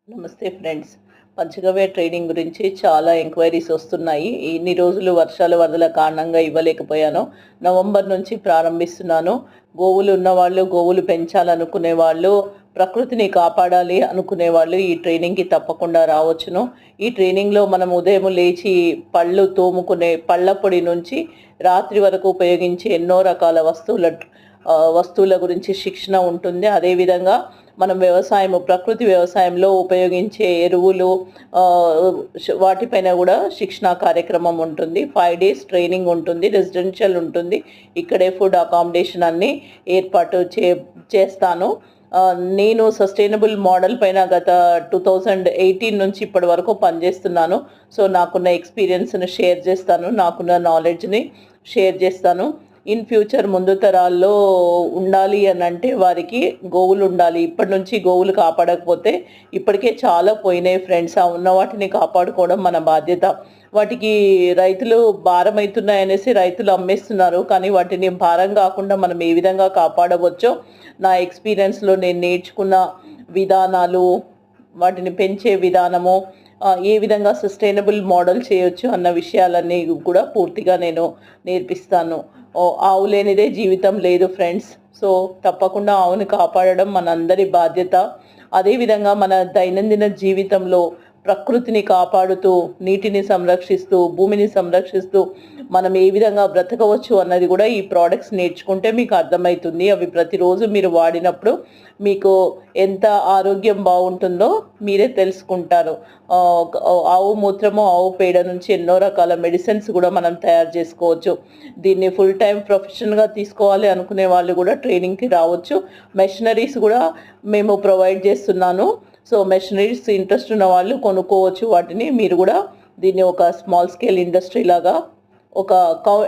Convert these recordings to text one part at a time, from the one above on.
నమస్తే ఫ్రెండ్స్. పంచగవ్య ట్రైనింగ్ గురించి చాలా ఎంక్వైరీస్ వస్తున్నాయి. ఇన్ని రోజులు వర్షాల వరదల కారణంగా ఇవ్వలేకపోయాను. నవంబర్ నుంచి ప్రారంభిస్తున్నాను. గోవులు ఉన్నవాళ్ళు, గోవులు పెంచాలనుకునే వాళ్ళు, ప్రకృతిని కాపాడాలి అనుకునే వాళ్ళు ఈ ట్రైనింగ్‌కి తప్పకుండా రావచ్చును. ఈ ట్రైనింగ్‌లో మనం ఉదయం లేచి పళ్ళు తోముకునే పళ్ళ పొడి నుంచి రాత్రి వరకు ఉపయోగించే ఎన్నో రకాల వస్తువుల గురించి శిక్షణ ఉంటుంది. అదేవిధంగా మనం ప్రకృతి వ్యవసాయంలో ఉపయోగించే ఎరువులు వాటిపైన కూడా శిక్షణా కార్యక్రమం ఉంటుంది. 5 డేస్ ట్రైనింగ్ ఉంటుంది. రెసిడెన్షియల్ ఉంటుంది. ఇక్కడే ఫుడ్ అకామిడేషన్ అన్నీ ఏర్పాటు చేస్తాను. నేను సస్టైనబుల్ మోడల్ పైన గత 2018 నుంచి ఇప్పటి వరకు పనిచేస్తున్నాను. సో నాకున్న ఎక్స్పీరియన్స్‌ని షేర్ చేస్తాను. నాకున్న నాలెడ్జ్‌ని షేర్ చేస్తాను. ఇన్ ఫ్యూచర్ ముందు తరాల్లో ఉండాలి అనంటే వారికి గోవులు ఉండాలి. ఇప్పటి నుంచి గోవులు కాపాడకపోతే ఇప్పటికే చాలా పోయినాయి ఫ్రెండ్స్. ఆ ఉన్న వాటిని కాపాడుకోవడం మన బాధ్యత. వాటికి రైతులు భారం అవుతున్నాయనేసి రైతులు అమ్మేస్తున్నారు. కానీ వాటిని భారం కాకుండా మనం ఏ విధంగా కాపాడవచ్చో నా ఎక్స్పీరియన్స్‌లో నేను నేర్చుకున్న విధానాలు, వాటిని పెంచే విధానము, ఏ విధంగా సస్టైనబుల్ మోడల్ చేయొచ్చు అన్న విషయాలన్నీ కూడా పూర్తిగా నేను నేర్పిస్తాను. ఆవు లేనిదే జీవితం లేదు ఫ్రెండ్స్. సో తప్పకుండా ఆవుని కాపాడడం మనందరి బాధ్యత. అదేవిధంగా మన దైనందిన జీవితంలో ప్రకృతిని కాపాడుతూ, నీటిని సంరక్షిస్తూ, భూమిని సంరక్షిస్తూ మనం ఏ విధంగా బ్రతకవచ్చు అన్నది కూడా ఈ ప్రోడక్ట్స్ నేర్చుకుంటే మీకు అర్థమవుతుంది. అవి ప్రతిరోజు మీరు వాడినప్పుడు మీకు ఎంత ఆరోగ్యం బాగుంటుందో మీరే తెలుసుకుంటారు. ఆవు మూత్రము, ఆవు పేడ నుంచి ఎన్నో రకాల మెడిసిన్స్ కూడా మనం తయారు చేసుకోవచ్చు. దీన్ని ఫుల్ టైం ప్రొఫెషన్గా తీసుకోవాలి అనుకునే వాళ్ళు కూడా ట్రైనింగ్కి రావచ్చు. మెషినరీస్ కూడా మేము ప్రొవైడ్ చేస్తున్నాను. సో మెషినరీస్ ఇంట్రెస్ట్ ఉన్న వాళ్ళు కొనుక్కోవచ్చు వాటిని. మీరు కూడా దీన్ని ఒక స్మాల్ స్కేల్ ఇండస్ట్రీ లాగా, ఒక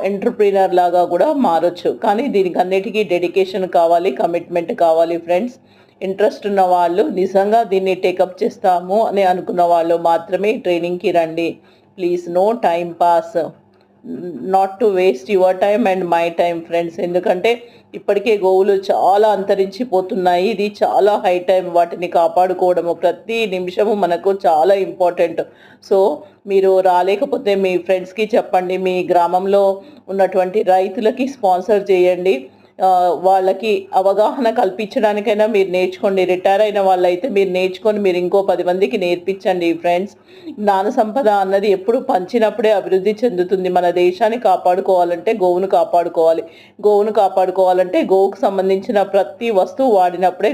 ఎంటర్‌ప్రెన్యూర్ లాగా కూడా మారొచ్చు. కానీ దీనికి అన్నిటికీ డెడికేషన్ కావాలి, కమిట్మెంట్ కావాలి ఫ్రెండ్స్. ఇంట్రెస్ట్ ఉన్న వాళ్ళు, నిజంగా దీన్ని టేకప్ చేస్తాము అని అనుకున్న వాళ్ళు మాత్రమే ట్రైనింగ్‌కి రండి. Please no time pass, not to waste your time and my time friends. ఎందుకంటే ఇప్పటికే గోవులు చాలా అంతరించిపోతున్నాయి. ఇది చాలా హై టైం వాటిని కాపాడుకోవడము. ప్రతి నిమిషము మనకు చాలా ఇంపార్టెంట్. సో మీరు రాలేకపోతే మీ ఫ్రెండ్స్కి చెప్పండి. మీ గ్రామంలో ఉన్నటువంటి రైతులకి స్పాన్సర్ చేయండి. వాళ్ళకి అవగాహన కల్పించడానికైనా మీరు నేర్చుకోండి. రిటైర్ అయిన వాళ్ళైతే మీరు నేర్చుకొని మీరు ఇంకో 10 మందికి నేర్పించండి ఫ్రెండ్స్. జ్ఞాన సంపద అన్నది ఎప్పుడు పంచినప్పుడే అభివృద్ధి చెందుతుంది. మన దేశాన్ని కాపాడుకోవాలంటే గోవును కాపాడుకోవాలి. గోవును కాపాడుకోవాలంటే గోవుకు సంబంధించిన ప్రతి వస్తువు వాడినప్పుడే